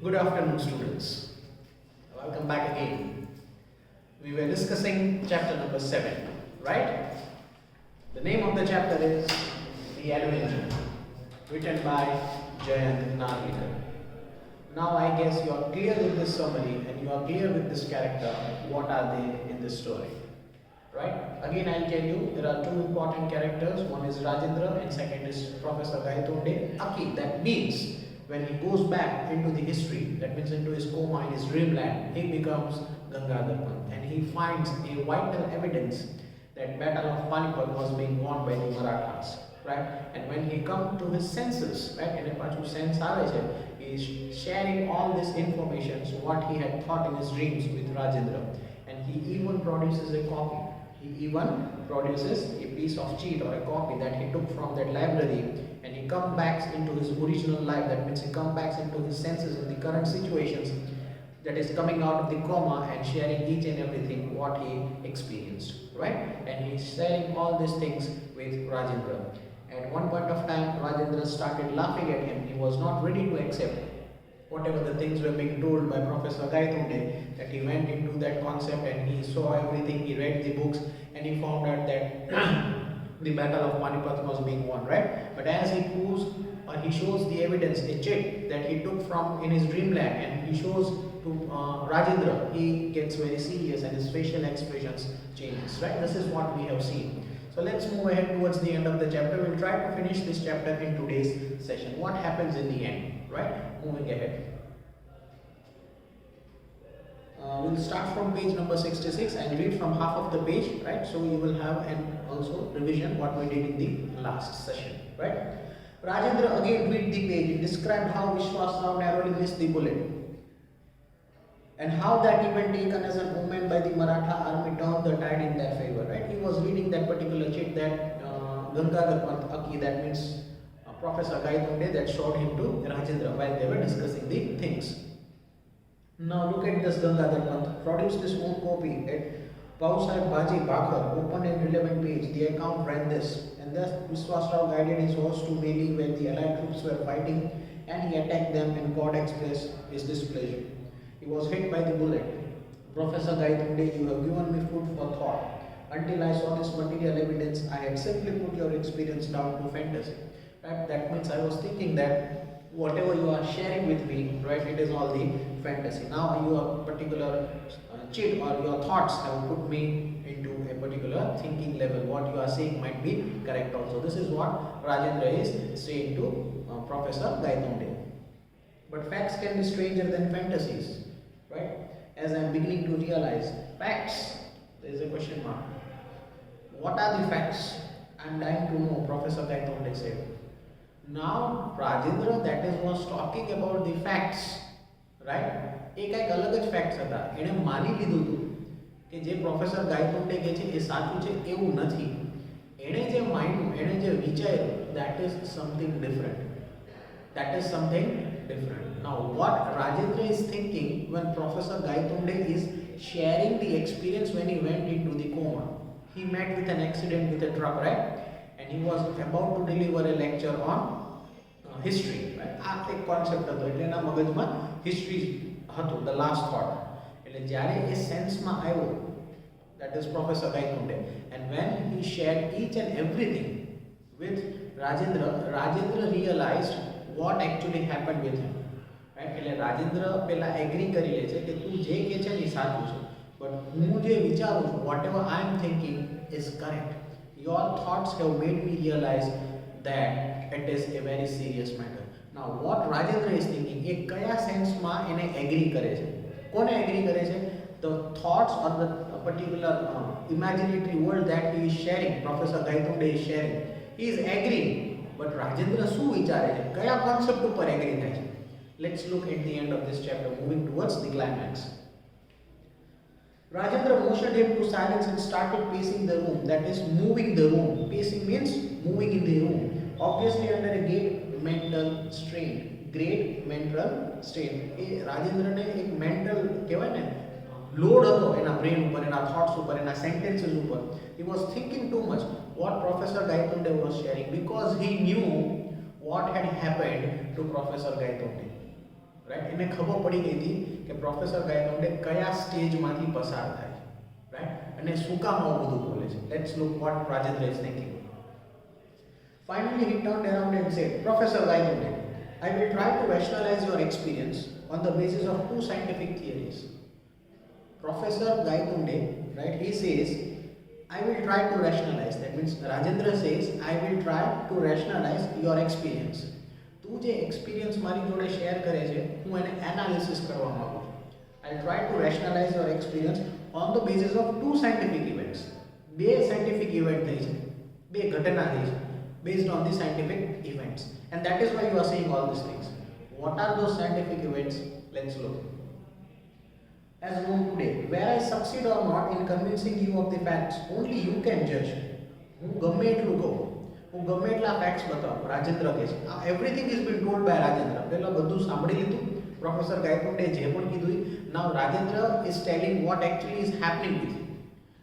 Good afternoon, students. Welcome back again. We were discussing chapter number 7, right? The name of the chapter is The Adventure, written by Jayant Narlikar. Now, I guess you are clear with this summary and you are clear with this character. What are they in this story? Right? Again, I'll tell you there are two important characters. One is Rajendra and second is Professor Gaitonde Aki. That means when he goes back into the history, that means into his coma in his dreamland, he becomes Gangadhar Pant and he finds a vital evidence that battle of Panipat was being won by the Marathas, right? And when he comes to his senses, right, and pachu sense આવે છે, he is sharing all this information, so what he had thought in his dreams with Rajendra, and he even produces a copy. He even produces a piece of cheat or a copy that he took from that library, and he comes back into his original life. That means he comes back into his senses in the current situations, that is coming out of the coma and sharing each and everything what he experienced, right? And he is sharing all these things with Rajendra. At one point of time, Rajendra started laughing at him. He was not ready to accept whatever the things were being told by Professor Gaitonde, that he went into that concept and he saw everything, he read the books and he found out that the battle of Panipat was being won, right? But as he proves or he shows the evidence, a check that he took from in his dreamland, and he shows to Rajendra, he gets very serious and his facial expressions changes, right? This is what we have seen. So let's move ahead towards the end of the chapter. We'll try to finish this chapter in today's session. What happens in the end, right? Moving ahead. We'll start from page number 66 and read from half of the page, right? So you will have an also revision what we did in the last session, right? Rajendra again read the page and described how Vishwas Rao narrowly missed the bullet and how that event taken as an omen by the Maratha army turned the tide in their favor, right? He was reading that particular check that Gangadhar Pant Aki, that means Professor Gaitonde, that showed him to Rajendra while they were discussing the things. Now look at this. Gangadhar Pant produced his own copy at Pausaheb Baji Bakhar, opened an relevant page. The account ran this, and thus Vishwas Rao guided his horse to melee when the allied troops were fighting, and he attacked them, and God expressed his displeasure. He was hit by the bullet. Professor Gaitonde, you have given me food for thought. Until I saw this material evidence, I had simply put your experience down to fantasy. Right? That means I was thinking that whatever you are sharing with me, right, it is all the fantasy. Now your particular cheat or your thoughts have put me into a particular thinking level. What you are saying might be correct also. This is what Rajendra is saying to Professor Gaitonde. But facts can be stranger than fantasies, right? As I am beginning to realize, facts, there is a question mark. What are the facts? I am dying to know, Professor Gaitonde said. Now Rajendra, that is, was talking about the facts, right? એક અલગ જ facts હતા. એણે માની લીધું હતું કે જે પ્રોફેસર ગાયતોંડે કહે છે એ સાચું છે એવું નથી. એણે જે માન્યું, એણે જે વિચાર્યું, that is something different. That is something different. Now what Rajendra is thinking when Professor Gaitonde is sharing the experience when he went into the coma. He met with an accident with a truck, right? And he was about to deliver a lecture on history, right? આ એક concept હતો એટલે એના મગજમાં history હતું, the last thought. એટલે જ્યારે એ સેન્સમાં આવ્યો, that is Professor Gaitonde, and when he shared each and everything with Rajendra, Rajendra realized what actually happened with him, right? એટલે Rajendra પહેલા એગ્રી કરી લે છે કે તું જે કહે છે એ સાચું છે, but હું જે વિચારું છું, whatever I am thinking is correct. Your thoughts have made me realize that it is a very serious matter. Now what Rajendra is thinking, એ કયા સેન્સમાં એને એગ્રી કરે છે? કોને એગ્રી કરે છે? The thoughts or the particular imaginary world that he is sharing, Professor Gaitonde is sharing, he is agreeing. But Rajendra શું વિચારે છે? કયા કોન્સેપ્ટ ઉપર એગ્રી થાય છે? Let's look at the end of this chapter, moving towards the climax. Rajendra motioned him to silence and started pacing the room, that is moving the room. Pacing means moving in the room, obviously under a great mental strain. Great mental strain. Rajendra ને એક mental કહેવાય ને load હતો એના brain ઉપર, એના thoughts ઉપર, એના સેન્ટેન્સીસ ઉપર. He was thinking too much what Professor Gaitonde was sharing, because he knew what had happened to Professor Gaitonde. Right. એને ખબર પડી ગઈ હતી કે પ્રોફેસર ગાયતોંડે કયા સ્ટેજમાંથી પસાર થાય, રાઈટ, અને શું કામ આવું બધું બોલે છે. Let's look what Rajendra is thinking. Finally, he turned around and said, Professor Gaitonde, I will try to rationalize your experience on the basis of two scientific theories. Professor Gaitonde, right, he says, I will try to rationalize. That means Rajendra says, I will try to rationalize your experience. તું જે experience મારી જોડે share કરે છે, હું એને analysis કરવા માંગુ છું. I'll try to rationalize your experience on the basis of two scientific events. બે scientific event થઈ છે, બે ઘટના થઈ છે, based on the scientific events, and that is why you are saying all these things. What are those scientific events? Let's look. As known today, where I succeed or not in convincing you of the facts, only you can judge. હું ગમે એટલું કહું, હું ગમે એટલા facts બતાવું, રાજેન્દ્ર કહે છે everything is been told by Rajendra. પહેલા બધું સાંભળી લીધું પ્રોફેસર ગાયતોંડે જે પણ કીધું. Now Rajendra is telling what actually is happening with you,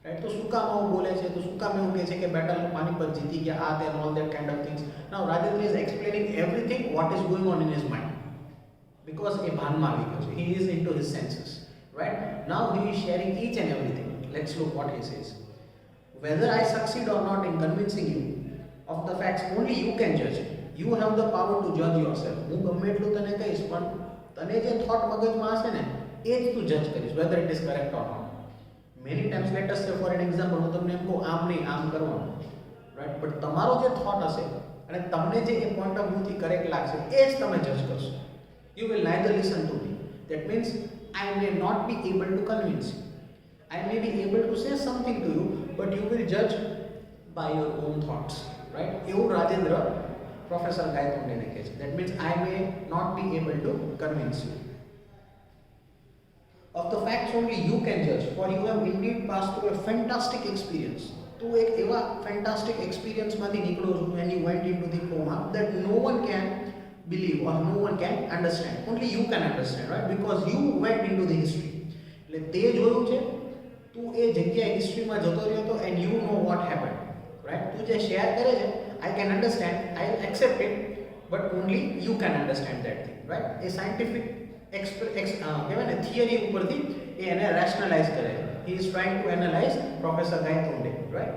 right. તો શું કામ આવું બોલે છે, તો શું કામ એવું કહે છે કે બેટલ પાણીપત જીતી ગયા, આ તે all that kind of things. Now Rajendra is explaining everything what is going on in his mind, because એ ભાનમાં આવી ગયો છે. He is into his senses, right. Now he is sharing each and everything. Let's look what he says. Whether I succeed or not in convincing you of the facts, only you can judge. You have the power to judge yourself. હું ગમે એટલું તને કહીશ, પણ તને જે thought મગજમાં હશે ને એ જ તું જજ કરીશ, whether it is correct or not. Many times, let us say for an example, હું તમને એમ કહું આમ નહીં આમ કરવાનું, રાઈટ, બટ તમારો જે થોટ હશે અને તમને જે એ પોઈન્ટ ઓફ વ્યૂથી કરેક્ટ લાગશે એ જ તમે જજ કરશો. You will neither listen to me. That means I may not be able to convince you. I may be able to say something to you, but you will judge by your own thoughts, right? એવું Rajendra professor ગાયતોંડેને કહે છે. That means I may not be able to convince you. Of the facts only you can judge, for you have indeed passed through a fantastic experience. તું એક એવા fantastic experience માંથી નીકળો છો, and you went into the coma that no one can believe or no one can understand. Only you can understand, right? Because you went into the history. એટલે તે જોયું છે, તું એ જગ્યાએ હિસ્ટ્રીમાં જતો રહ્યો હતો, and you know what happened, right? તું જે શેર કરે છે, I can understand, I will accept it, but only you can understand that thing, right? A scientific કહેવાય ને થિયરી ઉપરથી એ એને રેશનલાઇઝ કરે છે. He is trying to analyze Professor Gaitonde, right?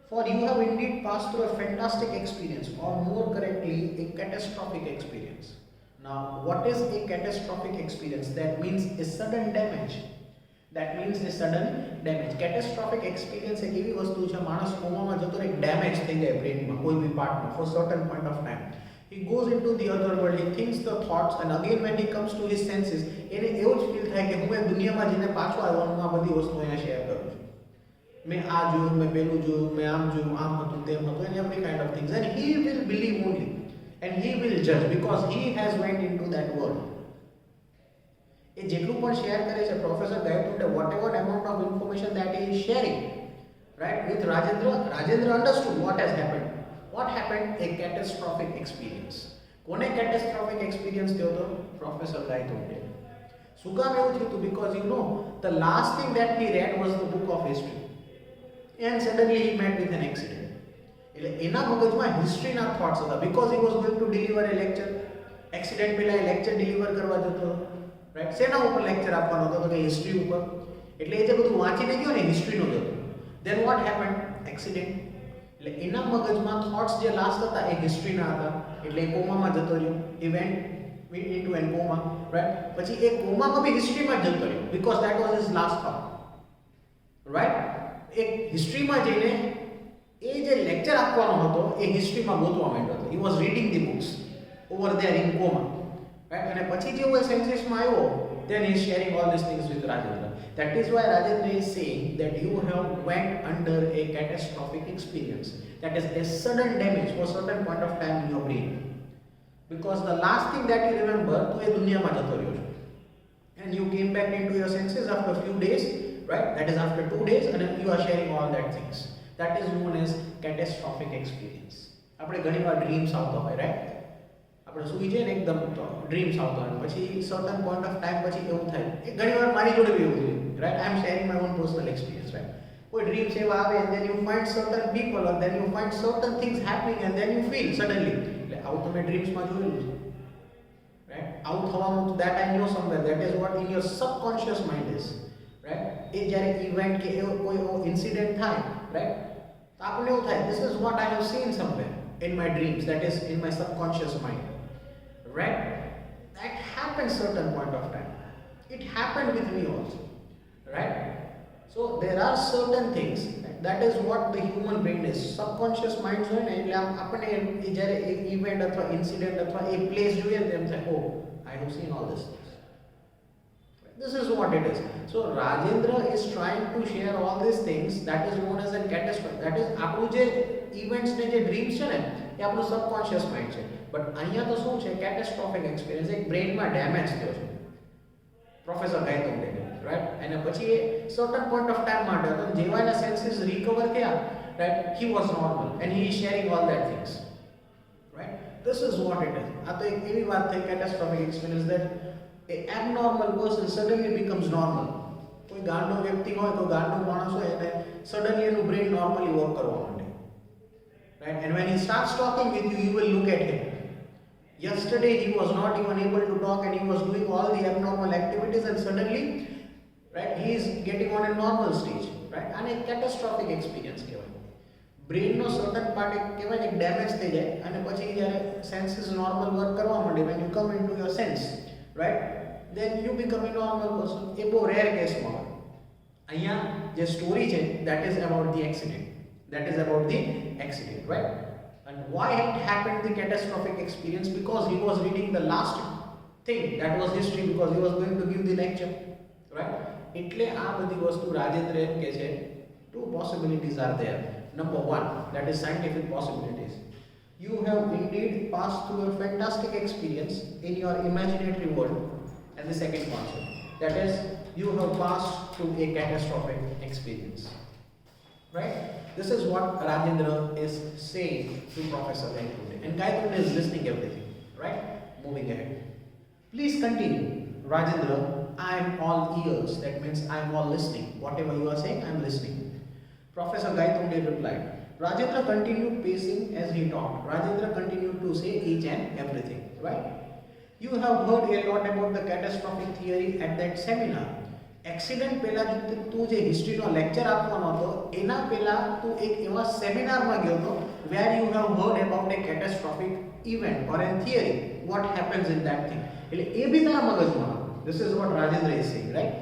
For you have indeed passed through a fantastic experience, or more correctly, a catastrophic experience. Now, what is a catastrophic experience? That means a sudden damage. That means a sudden damage. Catastrophic experience એક એવી વસ્તુ છે, માણસ કોમામાં જતો રહે, damage થઈ જાય બ્રેનમાં કોઈ બી પાર્ટમાં for certain point of time. He goes into the other world, he thinks the thoughts, and again when he comes to his senses, એને એવું જ ફીલ થાય કે હું એ દુનિયામાં જઈને પાછો આવ્યો, હું આ બધી વસ્તુ અહીંયા શેર કરું છું. મેં આ જોયું, મેં પેલું જોયું, મેં આમ જોયું, આમ હતું, તેમ હતું, and every kind of things. And he will believe only, and he will judge because he has went into that world. એ જેટલું પણ શેર કરે છે professor ગાયતોંડે, whatever amount of information that he is sharing, right, with Rajendra understood what has happened. What happened? A catastrophic experience. કોને catastrophic experience થયો હતો? Professor ગાયતોંડે. શું કામ એવું થયું હતું? Because you know, the last thing that he read was the book of history. And suddenly he met with an accident. એટલે એના મગજમાં હિસ્ટ્રીના થોટ્સ હતા, because he was going to deliver a lecture. Accident પહેલા એ lecture deliver કરવા જતો, right. શેના ઉપર lecture આપવાનો હતો? તો કે હિસ્ટ્રી ઉપર. એટલે એ જે બધું વાંચીને ગયો ને હિસ્ટ્રીનું જ હતું. Then what happened? Accident. એટલે એના મગજમાં થોટ્સ જે લાસ્ટ હતા એ હિસ્ટ્રીના હતા, એટલે એ કોમામાં જતો રહ્યો. He went into a coma, right? પછી એ કોમામાં બી હિસ્ટ્રીમાં જ જતો રહ્યો, because that was his last thought, right? એક હિસ્ટ્રીમાં જઈને એ જે લેક્ચર આપવાનો હતો એ હિસ્ટ્રીમાં ગોતવા માંડ્યો હતો. He was reading the books over there in coma, right? અને પછી જેવું એ સેન્સેસમાં આવ્યો, then he is sharing all these things with Rajendra. That is why Rajendra is saying that you have went under a catastrophic experience. That is a sudden damage for a certain point of time in your brain. Because the last thing that you remember, tu e duniya ma jato ryo છો. And you came back into your senses after a few days, right? That is after 2 days, and you are sharing all that things. That is known as catastrophic experience. આપણે ઘણીવાર dreams આવતો હોય, right? આપણે સૂઈ જઈએ ને એકદમ તો ડ્રીમ્સ આવતો હોય, પછી સર્ટન પોઈન્ટ ઓફ ટાઈમ પછી એવું થાય. એ ઘણીવાર મારી જોડે બી એવું થયું, right? I am sharing my own personal experience, right? કોઈ ડ્રીમ્સ એવા આવે, and then you find certain people, or then you find certain things happening, and then you feel suddenly. એટલે આવું તમે ડ્રીમ્સમાં જોયેલું છે, right? આવું થવાનું that I know somewhere, that is what in your subconscious mind is, right? એ જ્યારે event કે એવો કોઈ એવો ઇન્સિડન્ટ થાય, right? તો આપણને એવું થાય, this is what I have seen somewhere in my dreams, that is in my subconscious mind, right? That happened certain point of time. It happened with me also, right? So there are certain things, that is what the human brain is. Subconscious minds હોય ને એટલે આપણે જ્યારે એક event અથવા incident અથવા એક place જોઈએ ને તેમ થાય, oh, I have seen all this things. This is what it is. So Rajendra is trying to share all these things, that is known as a catastrophe. That is આપણું જે events ને જે dreams છે ને એ આપણું subconscious mind છે. But અહીંયા તો શું છે, કેટાસ્ટ્રોફિક એક્સપિરિયન્સ, એક બ્રેઇનમાં ડેમેજ થયો છે પ્રોફેસર ગાયતોંડે, રાઈટ? અને પછી એ સર્ટન પોઈન્ટ ઓફ ટાઈમ માટે હતો, જેવા એના સેન્સીસ રિકવર થયા, right, he was normal and he is sharing all that things, right? This is what it is. આ તો એક એવી વાત થઈ catastrophic experience, that a abnormal person suddenly becomes normal. કોઈ ગાંડો વ્યક્તિ હોય, કોઈ ગાંડો માણસ હોય અને સડનલી એનું બ્રેઇન નોર્મલી વર્ક કરવા માંડે, right? And when he starts talking with you, you will look at him. Yesterday he was not even able to talk and he was doing all the abnormal activities, and suddenly, right, he is getting on a normal stage, right? And a catastrophic experience કહેવાય. Brain નો certain part કહેવાય ને damage થઈ જાય અને પછી જ્યારે senses normal work કરવા માંડે, when you come into your sense, right, then you become a normal person. એ બહુ રેર કેસમાં હોય. અહીંયા જે સ્ટોરી છે, that is about the accident, right? And why it happened, the catastrophic experience? Because he was reading the last thing, that was history, because he was going to give the lecture, right? એટલે આ બધી વસ્તુ રાજેન્દ્ર એમ કહે છે, two possibilities are there. Number one, that is scientific possibilities. You have indeed passed through a fantastic experience in your imaginary world. And the second concept, that is you have passed through a catastrophic experience, right? This is what Rajendra is saying to Professor Gaitonde, and Gaitonde is listening everything, right? Moving ahead. Please continue. Rajendra, I am all ears. That means I am all listening. Whatever you are saying, I am listening. Professor Gaitonde replied. Rajendra continued pacing as he talked. Rajendra continued to say each and everything, right? You have heard a lot about the catastrophic theory at that seminar. Accident પહેલા તું જે હિસ્ટ્રીનો lecture આપવાનો હતો એના પહેલા તું એક એવા સેમિનારમાં ગયો હતો where you have heard about a catastrophic event or a theory, what happens in that thing. એટલે એ બી તારા મગજમાં. This is what Rajendra is saying, right?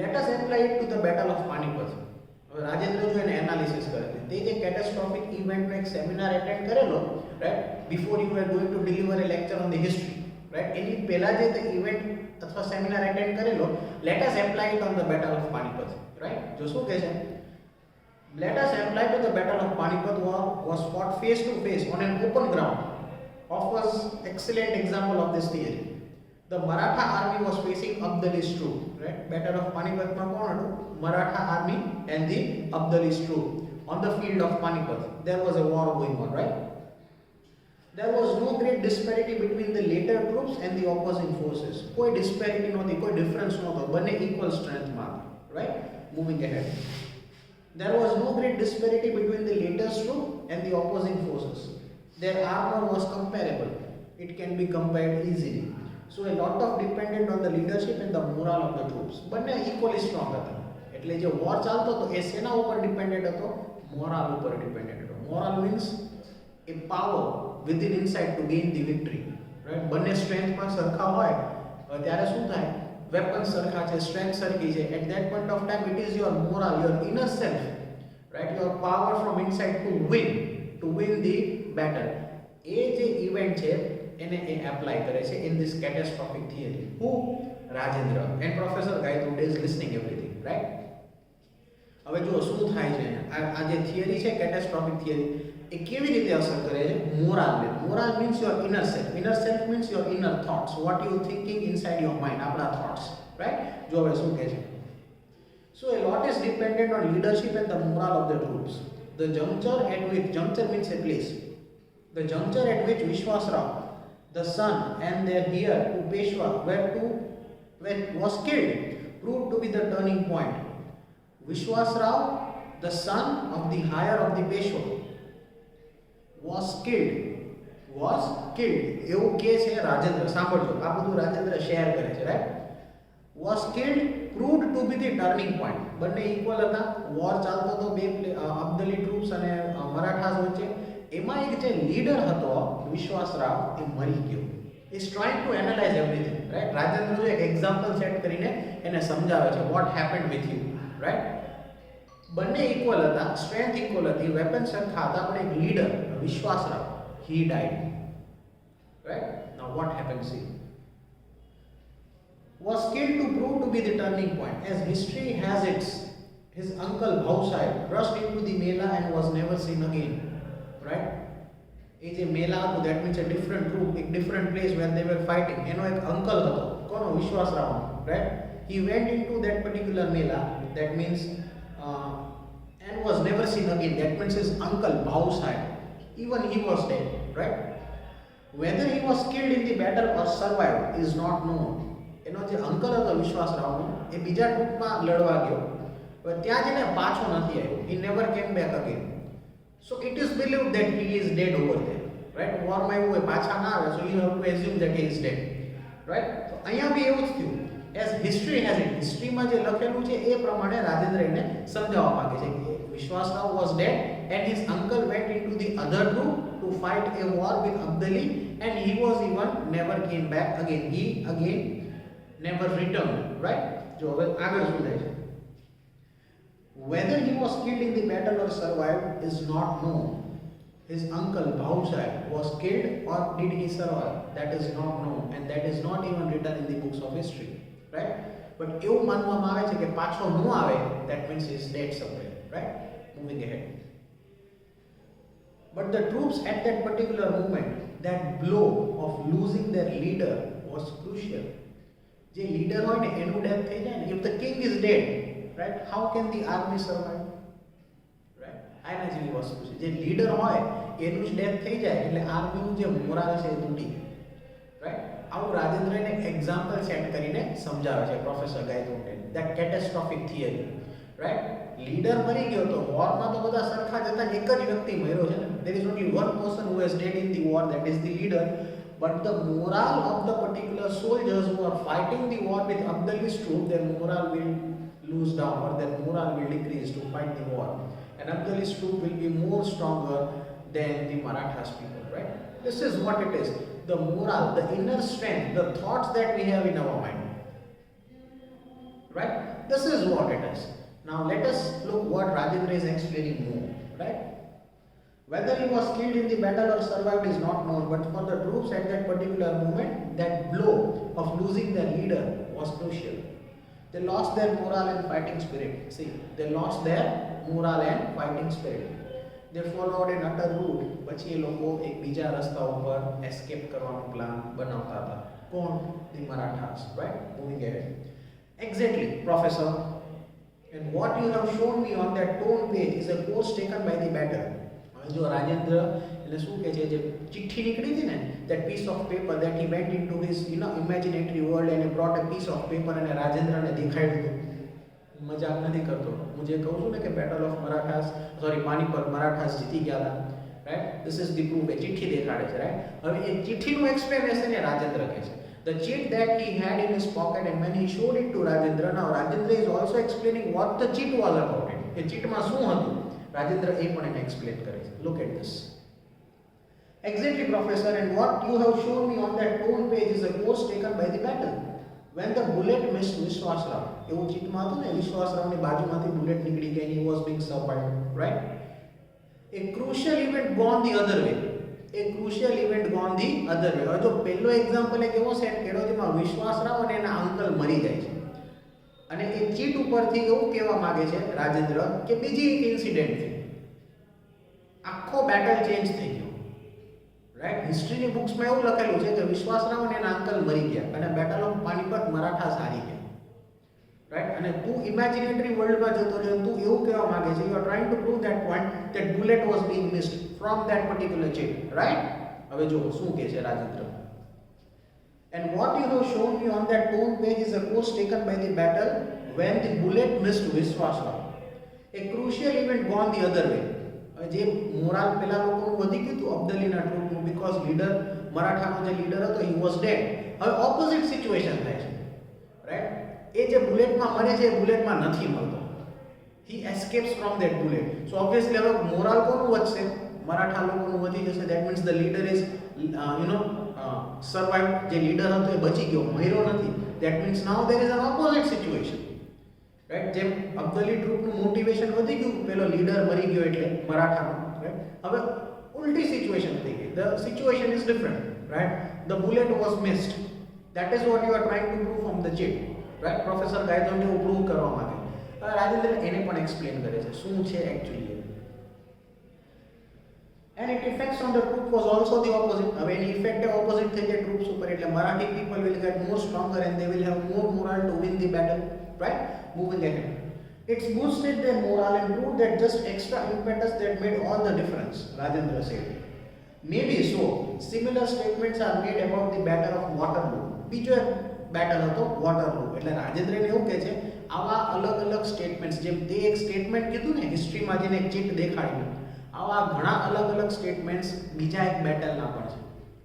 Let us apply it to the battle of Panipat. હવે રાજેન્દ્ર જો એને analysis કરે છે, તે જે કેટાસ્ટ્રોફિક ઇવેન્ટનો એક સેમિનાર એટેન્ડ કરેલો, right, before you are going to deliver a lecture on the history, right, એની પહેલા જે તે ઇવેન્ટ અથવા સેમિનાર એટેન્ડ કરેલો, let us apply it on the battle of Panipat, right? જો શું કહે છે, let us apply to the battle of Panipat was fought face to face on an open ground, offers excellent example of this theory. The Maratha army was facing Abdali's troop, right? Battle of Panipat માં કોણ હતું? Maratha army and the Abdali's troop on the field of Panipat. There was a war going on, right? There was no great disparity between the later troops and the opposing forces. કોઈ disparity નહોતી, કોઈ difference નહોતો, બંને equal strength માં, right? Moving ahead. There was no great disparity between the latest troop and the opposing forces. Their armor was comparable. It can be compared easily. So a lot of dependent on the leadership and the morale of the troops. બંને equally strong હતા. એટલે જે war ચાલતો હતો એ શેના ઉપર dependent હતો? Moral ઉપર ડિપેન્ડન્ટ હતો. Moral means a power within inside to gain the victory, right? બંને સ્ટ્રેન્થ પણ સરખા હોય ત્યારે શું થાય? વેપન સરખા છે, સ્ટ્રેન્થ સરખી છે. At that point of time it is your moral, your inner self, right? Your power from inside to win the battle. એ જે ઇવેન્ટ છે એને એ એપ્લાય કરે છે in this catastrophic theory. Who? Rajendra. And Professor Gaitonde is listening everything, right? હવે જો શું થાય છે, આ જે થિયરી છે કેટાસ્ટ્રોફિક થિયરી, એ કેવી રીતે અસર કરે છે? મોરલને. Morale means your inner self. Inner self means your inner thoughts, what you thinking inside your mind, આપણા થોટ્સ, રાઈટ? જો હવે શું કહે છે, so a lot is dependent on leadership and the morale of the troops. The juncture at which, juncture means a place, the juncture at which Vishwas Rao, the son, and their heir to Peshwa was killed proved to be the turning point. Vishwas Rao, the son of the heir of the Peshwa, was killed was killed. એવું કે છે રાજેન્દ્ર, સાંભળજો આ બધું Rajendra share કરે છે, right. was killed proved to be the turning point. બંને equal હતા, વોર ચાલતો હતો બે અબ્દાલી ટ્રુપ્સ અને મરાઠાસ વચ્ચે. એમાં એક જે લીડર હતો વિશ્વાસરાવ એ મરી ગયો. is trying to analyze everything, right. Rajendra જો એક એક્ઝામ્પલ સેટ કરીને એને સમજાવે છે what happened with you, right. બંને ઇક્વલ હતા, સ્ટ્રેન્થ ઇક્વલ હતી, વેપન સરખા હતા, પણ એક leader વિશ્વાસરાવ he died, right. now what happened, see, was killed to prove to be the turning point. As history has it, his uncle Bhausai rushed into the Mela and was never seen again, right. એ જે મેલા હતું that means a different group, a different place where they were fighting. એનો એક uncle હતો, કોનો? વિશ્વાસરાવ, right. he went into that particular Mela, that means and was never seen again, that means his uncle Bhausai, even he was dead, right. whether he was killed in the battle or survived is not known. એનો જે uncle હતો વિશ્વાસરાવનો એ બીજા ટ્રુપમાં લડવા ગયો, પણ ત્યાં જઈને પાછો નથી આવ્યો. he never came back again. so it is believed that he is dead over there, right. વોરમાં એવું હોય પાછા ના આવે, so you have to assume that he is dead, right. તો અહીંયા બી એવું જ થયું. as history has it, historyમાં જે લખેલું છે એ પ્રમાણે રાજેન્દ્ર એને સમજાવવા માંગે છે કે વિશ્વાસરાવ was dead and his uncle went into the other group to fight a war with Abdali and he was even never came back again. He again never returned, right. જો હવે આગળ શું થાય છે, whether he was killed in the battle or survived is not known. his uncle Bhausai was killed or did he survive, that is not known and that is not even written in the books of history, right. but એવું માનવામાં આવે છે કે પાછો ન આવે, that means he is dead somewhere, right. moving ahead, but the troops at that particular moment, that blow of losing their leader was crucial. જે leader હોય ને એનું ડેથ થઈ જાય ને, if the king is dead, right, how can the army survive, right. આના જેવી વસ્તુ છે, જે લીડર હોય એનું જ ડેથ થઈ જાય એટલે આર્મીનું જે મોરાલ છે એ તૂટી જાય, રાઈટ. આવું રાજેન્દ્ર એને એક્ઝામ્પલ સેટ કરીને સમજાવે છે professor Gayatri, that catastrophic theory, right. Leader મરી ગયો તો વોરમાં તો બધા સરખા જ હતા, એક જ વ્યક્તિ મર્યો છે ને. there is only one person who has dead in the war, that is the leader. But the morale of the particular soldiers who are fighting the war with Abdali's troop, their morale will lose down or their morale will decrease to fight the war. And Abdali's troop will be more stronger than the Marathas people, right? This is what it is. The morale, the inner strength, the thoughts that we have in our mind. Right? This is what it is. Now let us look what Rajendra is explaining more, right? Whether he was killed in the battle or survived is not known, but for the troops at that particular moment, that blow of losing their leader was crucial. They lost their morale and fighting spirit. See, they lost their morale and fighting spirit. They followed an utter route. પછી એ લોકો એક બીજા રસ્તા ઉપર escape કરવાનો plan બનાવતા હતા. કોણ? The Marathas, right? Moving ahead. Exactly, professor. And what you have shown me on that torn page is a course taken by the battle. જો રાજેન્દ્ર એટલે શું કહે છે, જે ચિઠ્ઠી નીકળી હતી ને, that piece of paper that he went into his imaginary world and he brought a piece of paper અને રાજેન્દ્રને દેખાડ્યું. મજાક નથી કરતો, હું જે કહું છું ને કે battle of Marathas, sorry Panipat, Marathas જીતી ગયા હતા, right. This is the proof. એ ચિઠ્ઠી દેખાડે છે, રાઈટ. હવે એ ચિઠ્ઠીનું એક્સપ્લેનેશન એ રાજેન્દ્ર કહે છે. The chit that he had in his pocket and when he showed it to Rajendra, now Rajendra is also explaining what the chit was about it. એ ચિઠમાં શું હતું રાજેન્દ્ર એ પણ એને એક્સપ્લેન કરે છે. Look at this. Exactly, professor, and what you have shown me on that torn page is a course taken by the battle. When the bullet missed Vishwasrav, એવું ચિઠમાં હતું ને, વિશ્વાસરાવની બાજુમાંથી bullet નીકળી ગઈ, he was being survived, right? A crucial event gone the other way. A crucial event gone the other way. હવે જો પહેલો example એક એવો સેટ કર્યો જેમાં વિશ્વાસરાવ અને એના અંકલ મરી જાય છે, અને એ ચીટ ઉપરથી એવું કહેવા માંગે છે રાજેન્દ્ર કે બીજી એક ઇન્સિડન્ટ થઈ, આખો બેટલ ચેન્જ થઈ ગયો, રાઈટ. હિસ્ટ્રીની બુક્સમાં એવું લખેલું છે કે વિશ્વાસરાવ અને એના અંકલ મરી ગયા અને બેટલ ઓફ પાણીપત મરાઠાસ હારી ગયા, રાઈટ. અને તું ઇમેજિનેટરી વર્લ્ડમાં જતો રહ્યો, તું એવું કહેવા માંગે છે, you are trying to prove that point that bullet was being missed from that particular cheat, right. હવે જો શું કહે છે Rajendra. And what you have shown me on that torn page is a course taken by the battle when the bullet missed Vishwasrav. A crucial event gone the other way. જે morale પેલા લોકોનું વધી ગયું હતું અબ્દાલીના ટ્રૂપનું, બીકોઝ લીડર મરાઠાનો જે leader હતો he was dead. હવે opposite situation થાય છે, રાઈટ? એ જે બુલેટમાં મરે છે એ બુલેટમાં નથી મળતો. he escapes from that bullet. So obviously હવે મોરાલ કોનું વધશે? મરાઠા લોકોનું વધી જશે. that means the leader is survived. જે લીડર હતો એ બચી ગયો, મર્યો નથી. that means now there is an opposite situation, right? જેમ અબ્દાલી ટ્રૂપનું મોટિવેશન વધી ગયું, પેલો લીડર મરી ગયો એટલે મરાઠાનો, right? હવે ઉલટી સિચ્યુએશન થઈ ગઈ. the situation is different, right? the bullet was missed. that is what you are trying to prove from the chip, right? Professor ગાયતોને એવું પ્રૂવ કરવા માંગે. રાજેન્દ્ર એને પણ એક્સપ્લેન કરે છે શું છે actually. and it affects on the troop was also the opposite. હવે એની ઇફેક્ટ ઓપોઝિટ થઈ જાય ટ્રૂપ્સ ઉપર, એટલે Marathi people will get more stronger and they will have more morale to win the battle, right? moving ahead, it's boosted their morale and proved that just extra impetus that made all the difference, Rajendra said. maybe so similar statements are made about the battle of Waterloo. બીજો battle હતો Waterloo. એટલે રાજેન્દ્ર એને એવું કહે છે આવા અલગ અલગ સ્ટેટમેન્ટ્સ, જેમ તે એક સ્ટેટમેન્ટ કીધું ને હિસ્ટ્રીમાં જેને એક ચીટ દેખાડ્યું, આવા ઘણા અલગ અલગ સ્ટેટમેન્ટ્સ બીજા એક બેટલના પણ છે.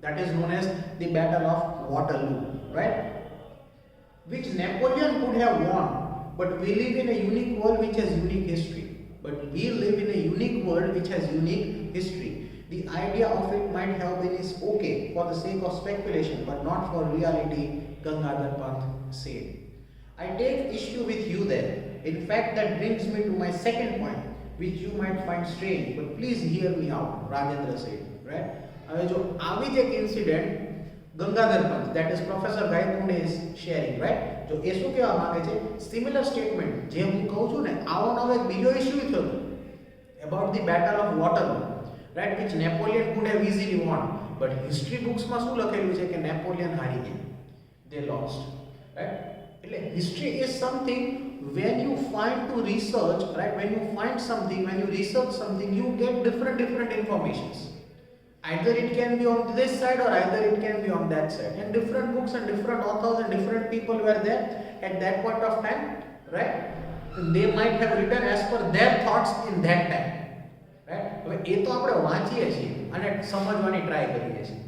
that is known as the battle of Waterloo, right? which Napoleon could have won, but we live in a unique world which has unique history. The idea of it might have been is okay for the sake of speculation, but not for reality, Gangadhar Panth said. I take issue with you there. In fact, that brings me to my second point, which you might find strange, but please hear me out, Rajendra said, right? હવે જો આવી જ એક incident Gangadhar Pant, that is Professor Gaitonde is sharing, right? જો એ શું કહેવા માંગે છે, સિમિલર સ્ટેટમેન્ટ જે હું કહું છું ને, આવો નવો એક બીજો ઇશ્યુ થયો about the battle of Waterloo, right? which Napoleon could have easily won, but history books માં શું લખેલું છે કે નેપોલિયન હારી ગયા, they lost, right? એટલે history is something when you find to research, right? when you find something, when you research something, you get different informations. Either it can be on this side or either it can be on that side, and different books and different authors and different people were there at that point of time, right? they might have written as per their thoughts in that time, right? હવે એ તો આપણે વાંચીએ છીએ અને સમજવાની try કરીએ છીએ.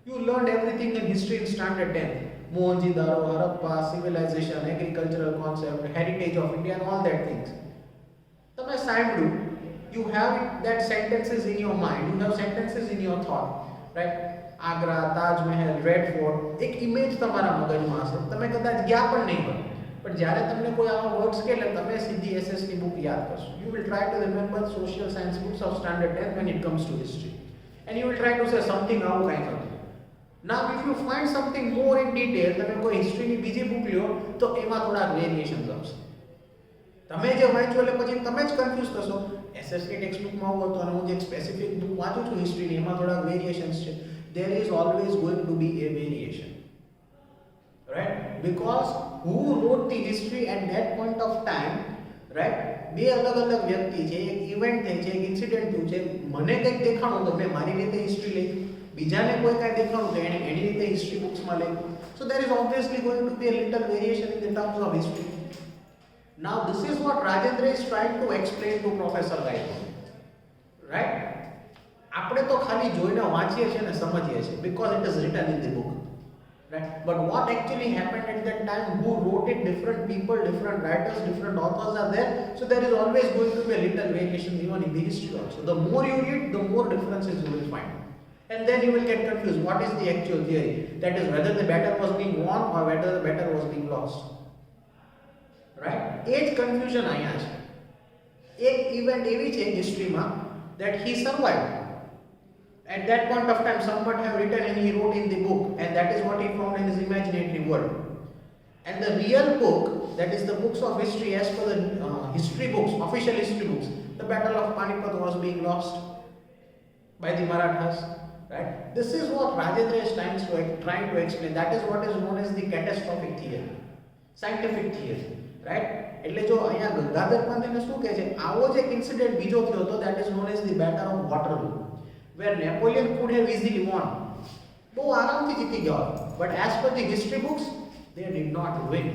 You learned everything in history in standard 10. Mohenjo-daro, Harappa, civilization, agricultural concept, heritage of India and all that things. તમે સાંભળ્યું, you have that sentences in your mind, you have sentences in your thought, right? Agra, Taj Mahal, red fort, એક image તમારા મગજમાં હશે, તમે કદાચ ગયા પણ નહીં હોય, પણ જ્યારે તમને કોઈ આવા વર્ડ્સ કહે એટલે તમે સીધી એસએસની બુક યાદ કરશો. You will try to remember social science books of standard 10 when it comes to history, and you will try to say something આવું કાંઈ હતું. Now if you find something more in detail, તમે કોઈ હિસ્ટ્રીની બીજી book લ્યો તો એમાં થોડા વેરિએશન્સ આવશે. તમે જે વાંચ્યું એટલે પછી તમે જ કન્ફ્યુઝ થશો. એસએસની ટેક્સ્ટ બુકમાં આવું હતું અને હું જે સ્પેસિફિક બુક વાંચું છું હિસ્ટ્રીની, એમાં થોડા વેરિએશન્સ છે. There is always going to be a variation, right? because who wrote the history at that point of time, right? બે અલગ અલગ વ્યક્તિ છે, એક ઇવેન્ટ થઈ છે, એક ઇન્સિડન્ટ થયું છે. મને કંઈક દેખાણું તો મેં મારી રીતે હિસ્ટ્રી લખી, બીજાને કોઈ કાંઈ દેખાણું તો એણે એની રીતે હિસ્ટ્રી બુક્સમાં લખ્યું. So there is obviously going to be a little variation in the terms of history. Now this is what Rajendra is trying to explain to Professor Gaitonde, right? આપણે તો ખાલી જોઈને વાંચીએ છીએ અને સમજીએ છીએ because it is written in the book, right? But what actually happened at that time, who wrote it, different people, different writers, different authors are there. So there is always going to be a little variation even in the history also. The more you read, the more differences you will find. And then you will get confused. What is the actual theory? That is whether the battle was being won or whether the battle was being lost. Right? એ જ confusion અહીંયા છે. એક event એવી છે હિસ્ટ્રીમાં that he survived. At that point of time, someone have written and he wrote in the book, and that is what he found in his imaginary world. And the real book, that is the books of history, as per the history books, official history books, the battle of Panipat was being lost by the Marathas, right? This is what Rajendra is trying to explain. That is what is known as the catastrophic theory, scientific theory, right? એટલે જો અહીંયા ગંગાધર પંત એને શું કહે છે, આવો જ એક ઇન્સિડન્ટ બીજો થયો હતો, that is known as the battle of Waterloo, where Napoleon could have easily won. બહુ આરામથી જીતી ગયો, but as per the history books, they did not win.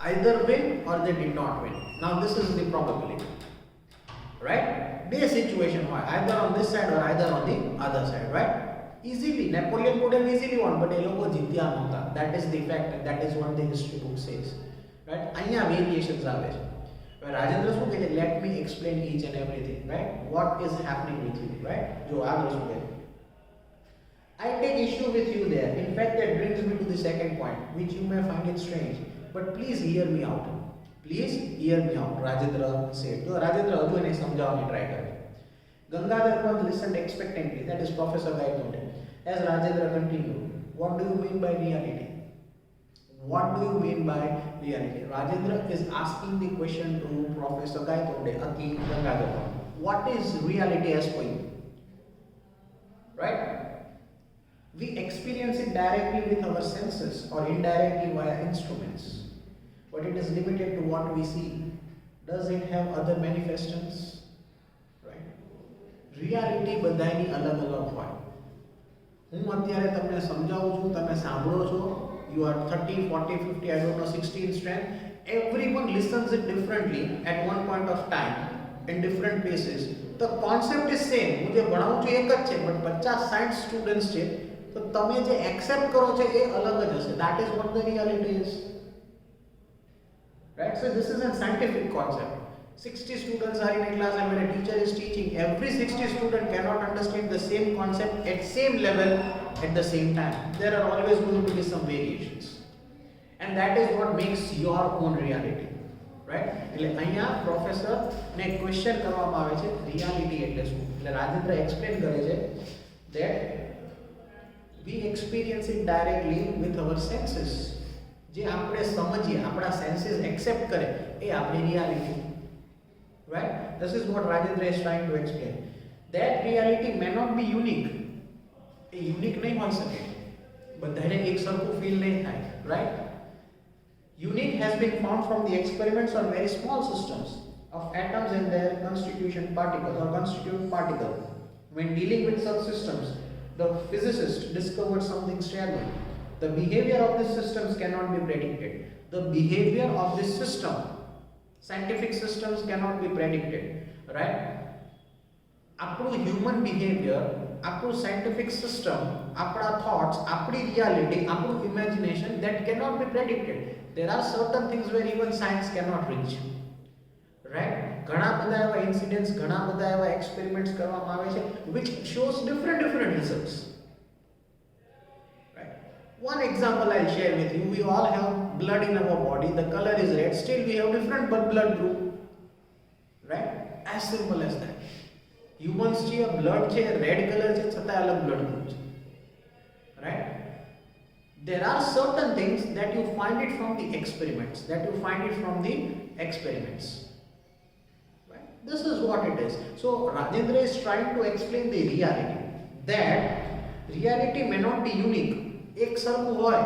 Either win or they did not win. Now this is the probability. right? Be a situation why either on this side or either on the other side, right? Easily, Napoleon could have easily won, but એ લોકો જીત્યા નહોતા. That is the fact, and that is what the history book says, right? અહીંયા variations આવે છે. હવે રાજેન્દ્ર શું કહે છે? Let me explain each and everything, right? What is happening with you, right? જો આગળ શું કહે છે? I take issue with you there. In fact, that brings me to the second point, which you may find it strange, but please hear me out. Please hear me out, Rajendra said. તો રાજેન્દ્ર હજુ એને સમજાવવાની try કરે. Gangadhar Pant listened expectantly, that is Professor Gaitonde. As Rajendra continued, what do you mean by reality? What do you mean by reality? Rajendra is asking the question to Professor Gaitonde, again Gangadhar Pant. What is reality as per you? Right? We experience it directly with our senses or indirectly via instruments. But it is limited to what we see. Does it have other manifestations? Right? Reality બધાની અલગ અલગ હોય. હું અત્યારે તમને સમજાવું છું, તમે સાંભળો છો, you are 30, 40, 50, I don't know, 60 in strength. Everyone listens it differently at one point of time in different places. The concept is same. હું જે ભણાવું છું એક જ છે, but 50-60 students છે, તો તમે જે accept કરો છો એ અલગ જ હશે. That is what the reality is. Right? So this is a scientific concept. 60 students are in a class and when a teacher is teaching, every 60 student cannot understand the same concept at same level at the same time. There are always going to be some variations. And that is what makes your own reality. Right? એટલે અહીંયા professor ને question કરવામાં આવે છે reality એટલે શું. એટલે Rajendra explain કરે છે that we experience it directly with our senses. જે આપણે સમજીએ, આપણા સેન્સીસ એક્સેપ્ટ કરે એ આપણી reality. Right? This is what Rajendra is trying to explain. That reality may not be unique. A unique નહીં હોઈ શકે. બધાને એક સરખું ફીલ નહીં થાય. Right? Unique has been found from the experiments on very small systems of atoms and their constituent particles or constituent particle. When dealing with such systems, the physicist discovered something striking. The behavior of these systems cannot be predicted. The behavior of this system, scientific systems cannot be predicted, right? આપણું human behavior, આપણું scientific system, આપણા thoughts, આપણી reality, આપણું imagination, that cannot be predicted. There are certain things where even science cannot reach, right? ઘણા બધા એવા incidents, ઘણા બધા એવા experiments કરવામાં આવે છે which shows different results. One example I'll share with you. We all have blood in our body. The color is red. Still we have different blood group. Right? As simple as that. Humans છે blood છે red color છે છતાં અલગ blood group છે. Right? There are certain things that you find it from the experiments. Right? This is what it is. So Rajendra is trying to explain the reality. That reality may not be unique. એક સરખું હોય,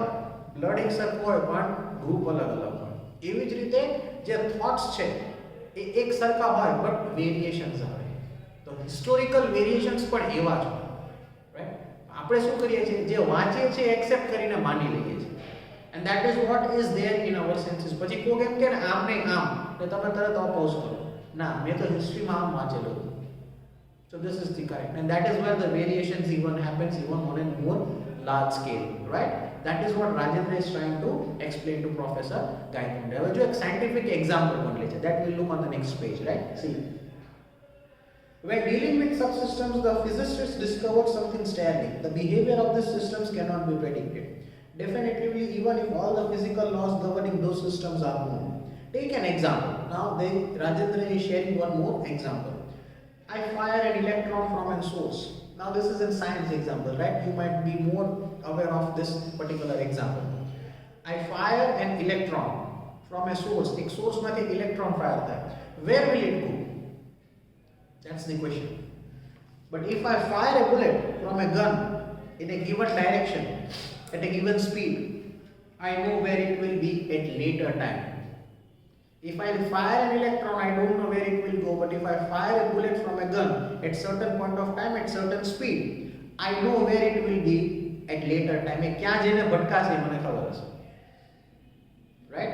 blood એક સરખું હોય પણ group અલગ અલગ હોય. એવી જ રીતે જે થોટ્સ છે એ એક સરખા હોય બટ વેરિએશન્સ આવે. તો હિસ્ટોરિકલ વેરિએશન્સ પણ એવા જ હોય. રાઈટ? આપણે શું કરીએ છીએ? જે વાંચીએ છીએ એક્સેપ્ટ કરીને માની લઈએ છીએ. And that is what is there in our senses. પછી કોક એમ કે આમ નહીં આમ, તો તમે તરત ઓપોઝ કરો. ના, મેં તો હિસ્ટ્રીમાં આમ વાંચેલું. So this is the correct, and that is where the variations even happens even on a more large scale, right? That is what Rajendra is trying to explain to Professor Gaitonde. હવે જો એક scientific example પણ લે છે, that will look on the next page, right? See, when dealing with subsystems, the physicists discovered something startling. The behavior of these systems cannot be predicted definitively, even if all the physical laws governing those systems are known. Take an example. Now Rajendra is sharing one more example. I fire an electron from a source. Now this is a science example, right? You might be more aware of this particular example. I fire an electron from a source. एक source में एक electron fire था. Where will it go? That's the question. But if I fire a bullet from a gun in a given direction at a given speed, I know where it will be at later time. If I fire an electron, I don't know where it will go, but if I fire a bullet from a gun at certain point of time, at certain speed, I know where it will be at later time. क्या जेने भटका से मने खबर है, right?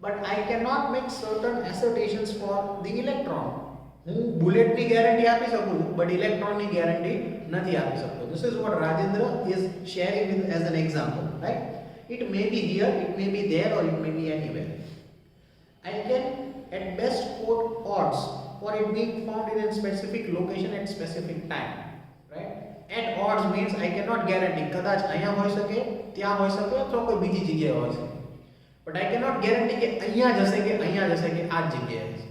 But I cannot make certain assertions for the electron. હું બુલેટની guarantee આપી શકું છું બટ ઇલેક્ટ્રોનની ગેરંટી નથી આપી શકતો. This is what Rajendra is sharing with as an example, right? It may be here, it may be there, or it may be anywhere. I can at best quote odds for it being found in a specific location at specific time, right? At odds means I cannot guarantee કદાચ અહીંયા હોઈ શકે, ત્યાં હોઈ શકે અથવા કોઈ બીજી જગ્યાએ હોઈ શકે. But I cannot guarantee કે અહીંયા જશે કે અહીંયા જશે કે આ જ જગ્યાએ જશે.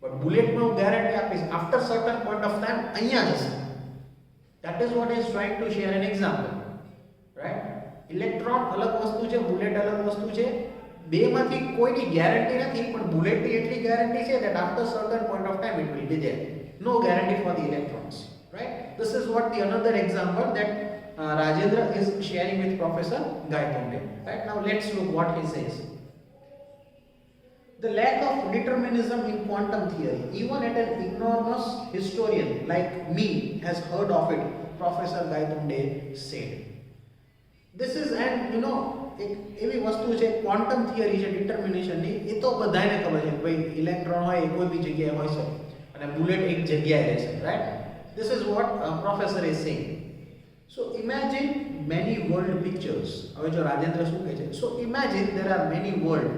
But bullet માં હું guarantee આપીશ after certain point of time અહીંયા જશે. That is what he is trying to share an example, right? Electron અલગ વસ્તુ છે, bullet અલગ વસ્તુ છે. બેમાંથી કોઈની ગેરંટી નથી પણ બુલેટની એટલી ગેરંટી છે that after certain point of time it will be there. No guarantee for the electrons, right? This is what the another example that Rajendra is sharing with Professor Gaitonde. Right, now let's look what he says. The lack of determinism in quantum theory, even at an ignoramus historian like me has heard of it, Professor Gaitonde said. This is, and you know, એક એવી વસ્તુ છે quantum theory છે ડિટર્મિનેશનની, એ તો બધાને ખબર છે ભાઈ ઇલેક્ટ્રોન હોય એ કોઈ બી જગ્યાએ હોઈ શકે અને બુલેટ એક જગ્યાએ રહેશે, right? This is what professor is saying. So imagine many world pictures. હવે જો રાજેન્દ્ર શું કહે છે, so imagine there are many world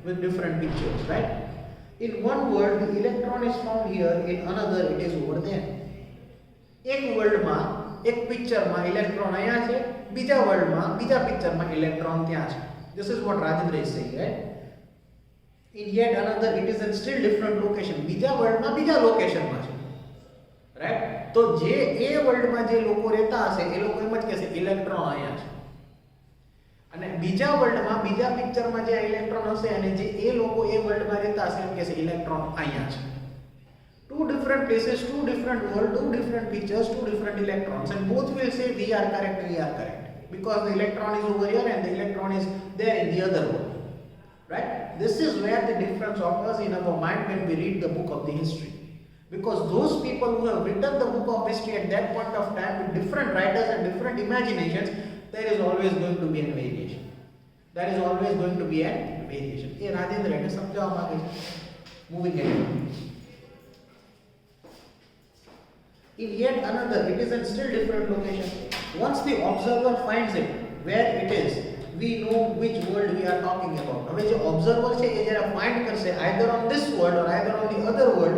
with different pictures, right? In one world the electron is found here, in another it is over there. એક વર્લ્ડમાં એક પિક્ચરમાં electron અહીંયા છે, બીજા વર્લ્ડમાં બીજા પિક્ચરમાં ઇલેક્ટ્રોન ત્યાં છે. This is what Rajendra is saying, right? In yet another it is in still different location. બીજા વર્લ્ડમાં બીજા લોકેશનમાં છે, રાઈટ? તો જે એ વર્લ્ડમાં જે લોકો રહેતા હશે એ લોકો એમ જ કહેશે ઇલેક્ટ્રોન અહીંયા છે, અને બીજા વર્લ્ડમાં બીજા પિક્ચરમાં જે ઇલેક્ટ્રોન હશે અને જે એ લોકો એ વર્લ્ડમાં રહેતા હશે એમ કહેશે ઇલેક્ટ્રોન અહીંયા છે. Two different places, two different world, two different pictures, two different electrons, and both will say we are correct, because the electron is over here and the electron is there in the other world, right? This is where the difference occurs in our mind when we read the book of the history, because those people who have written the book of history at that point of time with different writers and different imaginations, there is always going to be a variation. There is always going to be a variation. ये राजेंद्र ने समझावा मांगे. Moving ahead. In yet another, it is in still different location. Once the observer finds it where it is, we know which world we are talking about. હવે જે observer છે એ જ્યારે find કરશે either on this world or either on the other world,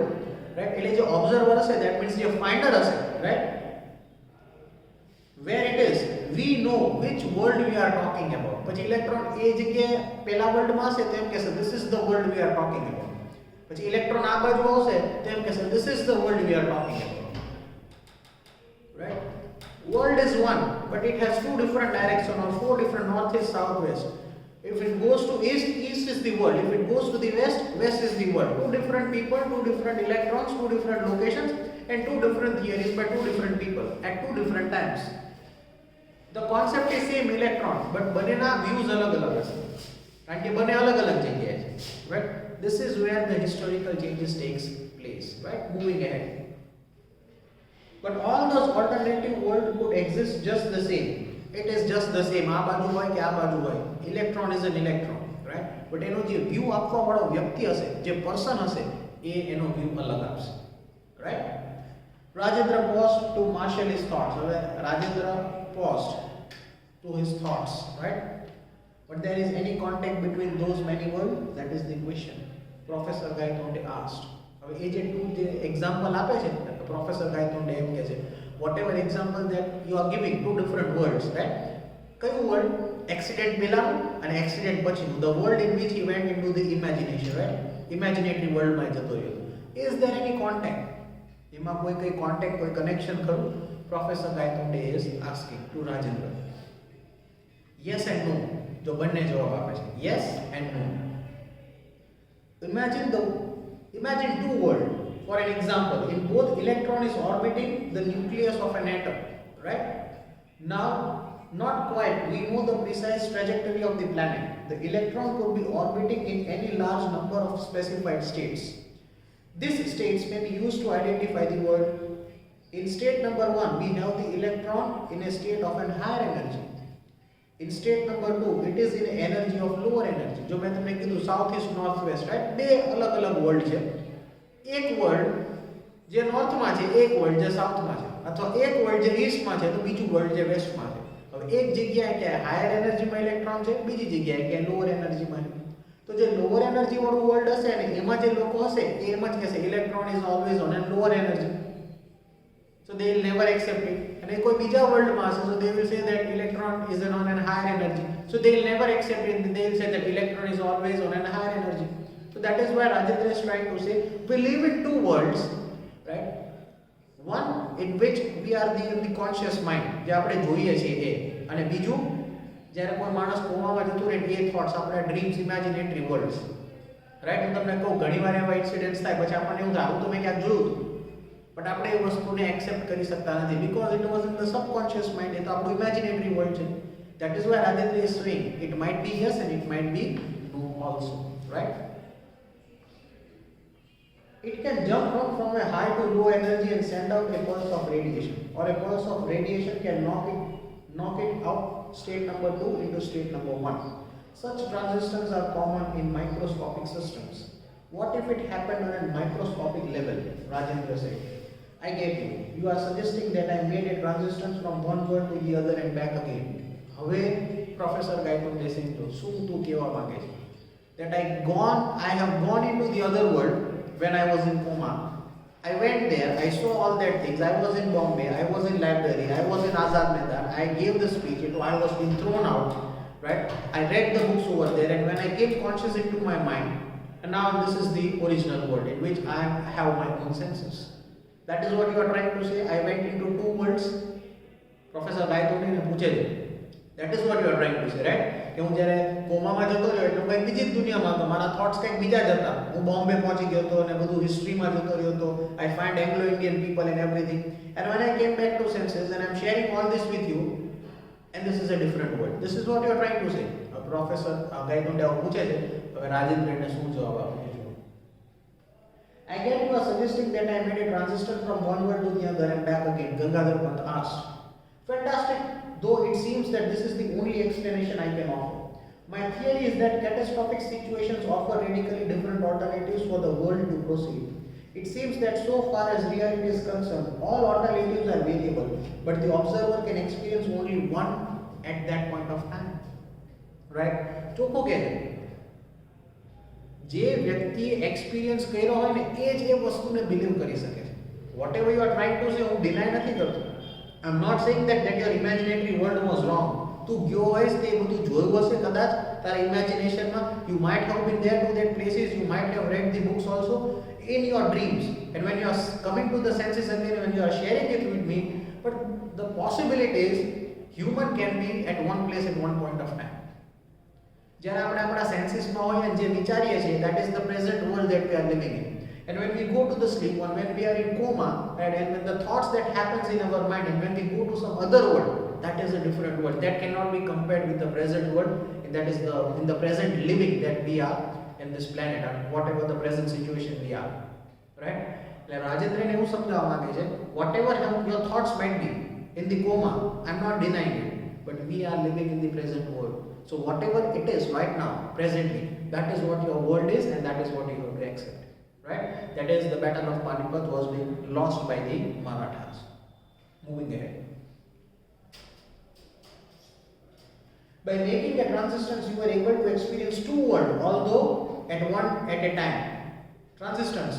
right? એટલે જે observer હશે that means જે finder હશે, right? Where it is, we know which world we are talking about. પછી ઇલેક્ટ્રોન એ જગ્યાએ પેલા વર્લ્ડમાં હશે તો એમ કહેશે this is the world we are talking about. પછી ઇલેક્ટ્રોન આ બાજુ આવશે તો એમ કહેશે this is the world we are talking about. Right? World is one, but it has two different directions or four different north, east, south, west. If it goes to east, east is the world. If it goes to the west, west is the world. Two different people, two different electrons, two different locations, and two different theories by two different people at two different times. The concept is same electron, but બંનેના views અલગ-અલગ હશે. કારણ કે બંને અલગ-અલગ જગ્યાએ છે. Right? This is where the historical changes takes place. Right? Moving ahead. But all those alternative worlds could exist just the same. It is just the same. આ બાજુ હોય કે આ બાજુ હોય. Electron is an electron, right? But એનો જે view આપવા વાળો વ્યક્તિ હશે, જે person હશે, એ એનો view અલગ આપશે, right? Rajendra paused to marshal his thoughts. હવે Rajendra paused to his thoughts, right? But there is any contact between those many worlds? That is the question Professor Gaitonde asked. હવે એ જે two જે example આપે છે professor ગાયતોંડે એમ કહે છે whatever example that you are giving, two different worlds, right? કયું world? Accident પહેલાનું અને એક્સિડન્ટ પછીનું. The world in which he went into the imagination, right? Imaginary world માં જતો રહ્યો. Is there any contact? એમાં કોઈ contact, કોઈ connection ખરું? Professor Gaitonde is asking to Rajendra. Yes and no. જો બંને જવાબ આપે છે yes and no. Imagine two worlds. For an example, in both electron is orbiting the nucleus of an atom, right? Now, not quite, we know the precise trajectory of the planet. The electron could be orbiting in any large number of specified states. These states may be used to identify the world. In state number 1, we have the electron in a state of an higher energy. In state number 2, it is in energy of lower energy. जो मैं तुमने कीधु south east north west, right? બે અલગ અલગ world છે. એક world જે નોર્થમાં છે એક વર્લ્ડ જે સાઉથમાં છે, અથવા એક વર્લ્ડ જે ઈસ્ટમાં છે તો બીજું વર્લ્ડ જે વેસ્ટમાં છે. હવે એક જગ્યાએ કે હાયર એનર્જીમાં ઇલેક્ટ્રોન છે, બીજી જગ્યાએ કે લોઅર એનર્જીમાં છે. તો જે લોઅર એનર્જી વાળું વર્લ્ડ હશે ને એમાં જે લોકો હશે એ એમ જ કહેશે electron is always on an lower energy. So they will never accept it. And કોઈ બીજા વર્લ્ડમાં હશે so they will say that electron is on an higher energy. So they will never accept it. They will say that electron is always on an higher energy. So that is why Rajendra is trying to say we live in two worlds, right? One in which we are the conscious mind, જે આપણે જોઈએ છીએ એ, અને બીજું જ્યારે કોઈ માણસ કોમામાં જતો રહે એ થોટ્સ આપણા ડ્રીમ્સ ઇમેજિનેટરી વર્લ્ડ્સ, રાઈટ? હું તમને કહું ઘણીવાર એવા ઇન્સિડન્ટ્સ થાય પછી આપણને એવું થાય આવું તો મેં ક્યાંક જોયું હતું, બટ આપણે એ વસ્તુને એક્સેપ્ટ કરી શકતા નથી because it was in the subconscious mind. એ તો આપણું ઇમેજિનેટરી વર્લ્ડ છે. That is why Rajendra is saying it might be yes and it might be no also, right? It can jump from a high to low energy and send out a pulse of radiation, or a pulse of radiation can knock it out state number 2 into state number 1. Such transitions are common in microscopic systems. What if it happened on a microscopic level? Rajendra said. I get you. You are suggesting that I made a transition from one world to the other and back again. હવે professor Gayatri સિંહ તો શું તું કહેવા માંગે છે? That I have gone into the other world when I was in coma. I went there, I saw all that things. I was in Bombay, I was in library, I was in Azad Maidan, I gave the speech, I was being thrown out, right? I read the books over there, and when I came conscious into my mind, and now this is the original world in which I have my own senses. That is what you are trying to say. I went into two worlds. Professor Gaitoni ne પૂછે છે. That is what you are trying to say, right? કે હું જ્યારે કોમામાં જતો રહ્યો એટલે કંઈક બીજી જ દુનિયામાં હતો, મારા થોટ્સ કંઈક બીજા જ હતા. હું બોમ્બે પહોંચી ગયો હતો અને બધું હિસ્ટ્રીમાં જતો રહ્યો હતો. I find Anglo-Indian people and everything. And when I came back to senses and I'm sharing all this with you, and this is a different world. This is what you are trying to say. Professor Gaitoni આવું પૂછે છે. હવે રાજેન્દ્રને શું જવાબ આપે છે? I get you are suggesting that I made a transition from one world to the other and back again, Gangadhar Pant asked. Fantastic, though it seems that this is the only explanation I can offer. My theory is that catastrophic situations offer radically different alternatives for the world to proceed. It seems that so far as reality is concerned, all alternatives are variable, but the observer can experience only one at that point of time. Right? ચોખ્ખું કહે જે વ્યક્તિ experience કર્યો હોય ને એ જ એ વસ્તુને believe કરી શકે છે. Whatever you are trying to say, હું ડિનાય નથી કરતો. I am not saying that your imaginary world was wrong. તું ગયો હોઈશ તે બધું જોયું હશે કદાચ તારા ઇમેજિનેશનમાં. You might have been there to that places, you might have read the books also in your dreams, and when you are coming to the senses again, when you are sharing it with me, but the possibility is human can be at one place at one point of time. જ્યારે આપણે આપણા સેન્સીસમાં હોય અને જે વિચારીએ છીએ that is the present world that we are living in. And when we go to the sleep, when we are in coma, right, and when the thoughts that happens in our mind, and when we go to some other world, that is a different world. That cannot be compared with the present world, and that is in the present living that we are in this planet, and whatever the present situation we are, right? એટલે રાજેન્દ્રને એવું સમજાવવા માંગે છે, whatever your thoughts might be in the coma, I'm not denying it, but we are living in the present world. So whatever it is right now, presently, that is what your world is, and that is what you have to accept. Right? That is the battle of Panipat was being lost by the Marathas. Moving ahead. By making the transitions, you were able to experience two worlds, although at a time. Transitions,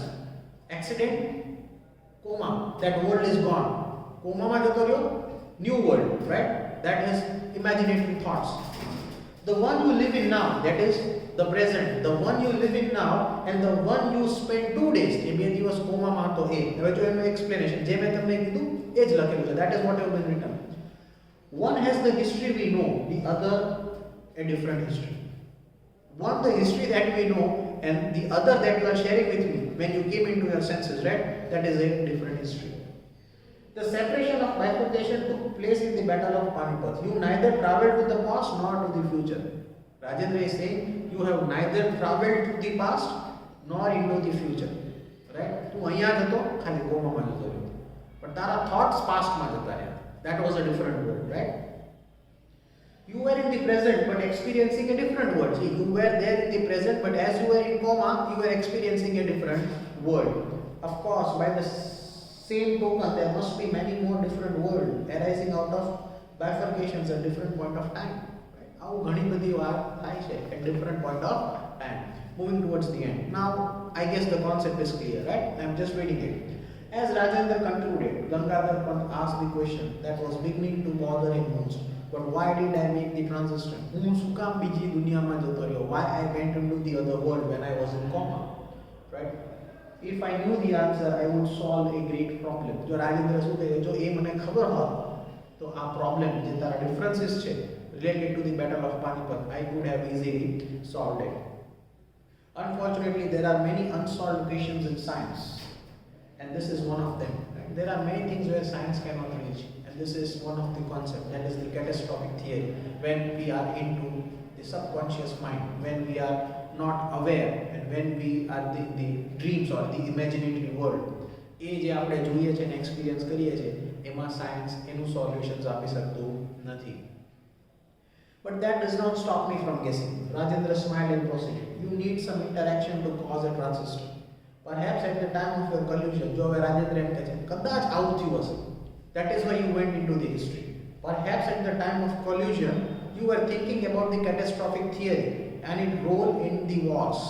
accident, coma, that world is gone. Coma ma jato ryo, new world, right? That is imaginary thoughts. The one you live in now, that is the present, the one you live in now, and the one you spend 2 days, એ બે દિવસ કોમામાં હતો એ. હવે જો એનું explanation જે મેં તમને કીધું એ જ લખેલું છે. That is what has been written. One has the history we know, the other a different history. One the history that we know, and the other that you are sharing with me when you came into your senses, right? That is a different history. The separation of bifurcation took place in the Battle of Panipat. You neither traveled to the past nor to the future. Rajendra is saying you have neither traveled to the past nor into the future. Right? તું અહીંયા જતો ખાલી કોમામાં જતો રહ્યો. But તારા thoughts pastમાં જતા રહ્યા. That was a different world, right? You were in the present but experiencing a different world. See, you were there in the present, but as you were in coma, you were experiencing a different world. Of course, by the same token, there must be many more different worlds arising out of bifurcations at different point of time. Right? આવું ઘણી બધી વાત થાય છે at different point of time. Moving towards the end. Now, I guess the concept is clear, right? I'm just reading it. As Rajendra concluded, Gangadhar Pant asked the question that was beginning to bother him most. But why did I make the transition? હું શું કામ બીજી દુનિયામાં જતો રહ્યો? Why I went into the other world when I was in coma? Right? If I knew the answer, I would solve a great problem. જો રાજેન્દ્ર શું કહે જો એ મને ખબર હોત તો આ પ્રોબ્લેમ જે તારા ડિફરન્સીસ છે related to the battle of Panipat, I could have easily solved it. Unfortunately, there are many unsolved questions in science, and this is one of them. Right? There are many things where science cannot reach, and this is one of the concepts, that is the catastrophic theory. When we are into the subconscious mind, when we are not aware, and when we are the dreams or the imaginary world, એ જે આપણે જોઈએ છે ને experience કરીએ છીએ એમાં science એનું solutions આપી શકતું નથી. But that does not stop me from guessing. Rajendra smiled and proceeded. You need some interaction to cause a transistor. Perhaps at the time of your collusion, જો હવે રાજેન્દ્ર એમ કહે છે કદાચ આવું થયું હશે. That is why you went into the history. Perhaps at the time of collusion, you were thinking about the catastrophic theory and its role in the wars.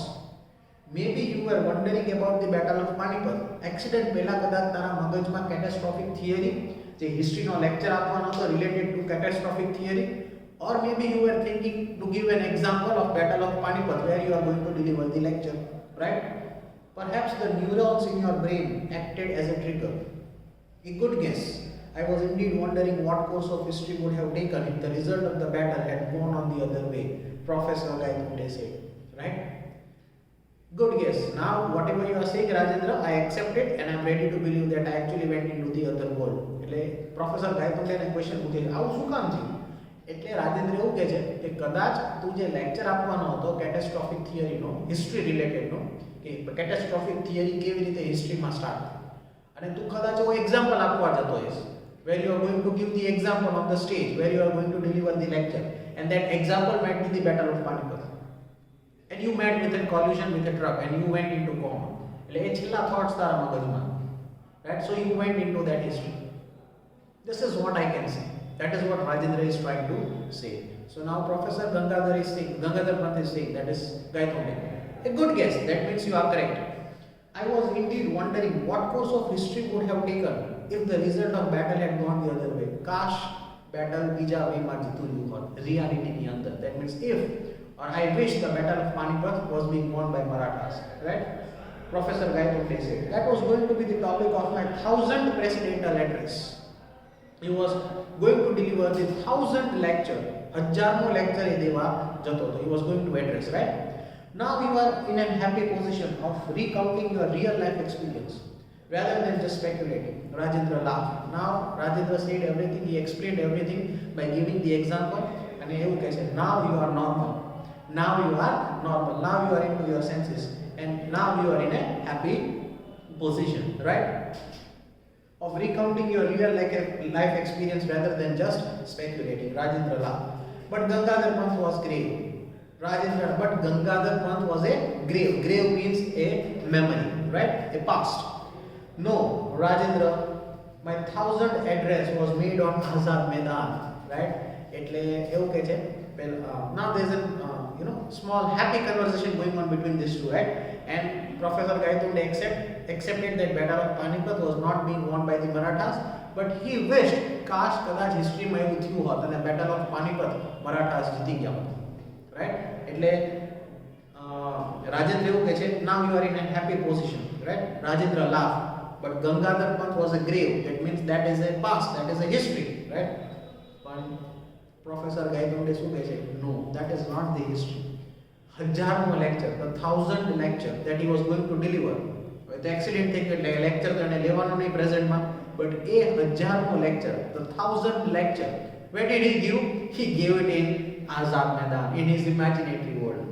Maybe you were wondering about the battle of Panipat. Accident પહેલા કદાચ તારા મગજમાં catastrophic theory જે historyનો lecture આપવાનો હતો related to catastrophic theory, or maybe you were thinking to give an example of battle of Panipat where you are going to deliver the lecture, right? Perhaps the neurons in your brain acted as a trigger. A good guess. I was indeed wondering what course of history would have taken if the result of the battle had gone on the other way, Professor Gaitonde said, right? Good guess. Now, whatever you are saying, Rajendra, I accept it and I am ready to believe that I actually went into the other world. એટલે professor ગાયતોંડે ને question પૂછે આવું શું કામ થયું? એટલે રાજેન્દ્ર એવું કહે છે કે કદાચ તું જે લેક્ચર આપવાનો હતો કેટેસ્ટ્રોફિક થિયરીનો હિસ્ટ્રી રિલેટેડનો કે કેટેસ્ટ્રોફિક થિયરી કેવી રીતે હિસ્ટ્રીમાં સ્ટાર્ટ અને તું કદાચ એવો એક્ઝામ્પલ આપવા જતો હોઈશ where you are going to give the example on the stage where you are going to deliver the lecture, and that example might be the battle of Panipat, and you met with a collision with a truck and you went into coma. એટલે એ છેલ્લા thoughts તારા મગજમાં, right? So you went into that history. This is what I can say. That is what Rajendra is trying to say. So now Professor Gangadhar Pant is saying, that is Gaitonde. A good guess. That means you are correct. I was indeed wondering what course of history would have taken if the result of battle had gone the other way. Kash battle bija way માં જીતું રહ્યું હોત reality ની અંદર. That means if, or I wish the battle of Panipat was being won by Marathas, right? Professor Gaitonde said that was going to be the topic of my 1000th presidential address. He was going to deliver the 1000th lecture, 1000mo lecture એ દેવા જતો હતો. He was going to address, right? Now you are in a happy position of recounting your real life experience rather than just speculating. Rajendra laughed. Now Rajendra said everything, he explained everything by giving the example, and એવું કહે છે now you are normal. Now you are normal. Now you are into your senses, and now you are in a happy position, right? Of recounting your real life experience rather than just speculating. Rajendra laughed. But Gangadhar Pant was grave. But Gangadhar Pant was a grave. Grave means a memory, right? A past. No, Rajendra, my 1000th address was made on Azad Maidan, right? એટલે એવું કહે છે now there is a small happy conversation going on between these two, right? And Professor Gaitonde accepted that battle of Panipat was not being won by the Marathas, but he wished kash કદાચ હિસ્ટ્રીમાં એવું થયું હોત અને battle of Panipat Marathas જીતી ગયા હોત, right? એટલે રાજેન્દ્ર એવું કહે છે now you are in a happy position, right? Rajendra laughed. But Gangadhar Pant was a grave. That means that is a past, that is a history, right? But Professor Gaitonde શું કહે છે no, that is not the history. 1000mo lecture, the 1000th lecture that he was going to deliver. The accident thing lecture તો એને લેવાનો નહીં પ્રેઝન્ટમાં, but a 1000mo lecture, the 1000th lecture, where did he give? He gave it in Azad Maidan, in his imaginary world.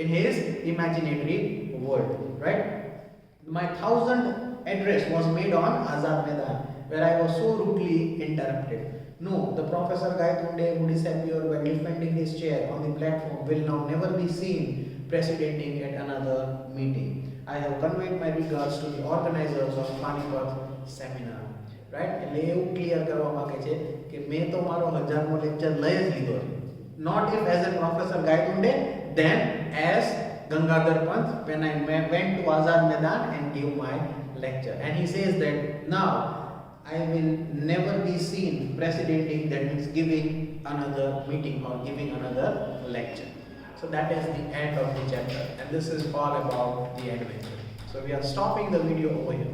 In his imaginary world, right? My 1000th address was made on Azad Maidan, where I was so rudely interrupted. No, the Professor Gaitonde who disappeared while defending his chair on the platform will now never be seen presiding at another meeting. I have conveyed my regards to the organizers of Panipat seminar, right? એટલે એવું clear કરવા માંગે છે કે મેં તો મારો 1000મો lecture લઈ જ લીધો છે. Not if as a professor Gaikunde, then as Gangadhar Panth when I went to Azad Maidan and gave my lecture. And he says that now I will never be seen presidenting, that means giving another meeting or giving another lecture. So that is the end of the chapter, and this is all about the adventure. So we are stopping the video over here,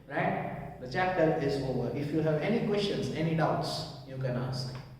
right? The chapter is over. If you have any questions, any doubts, you can ask.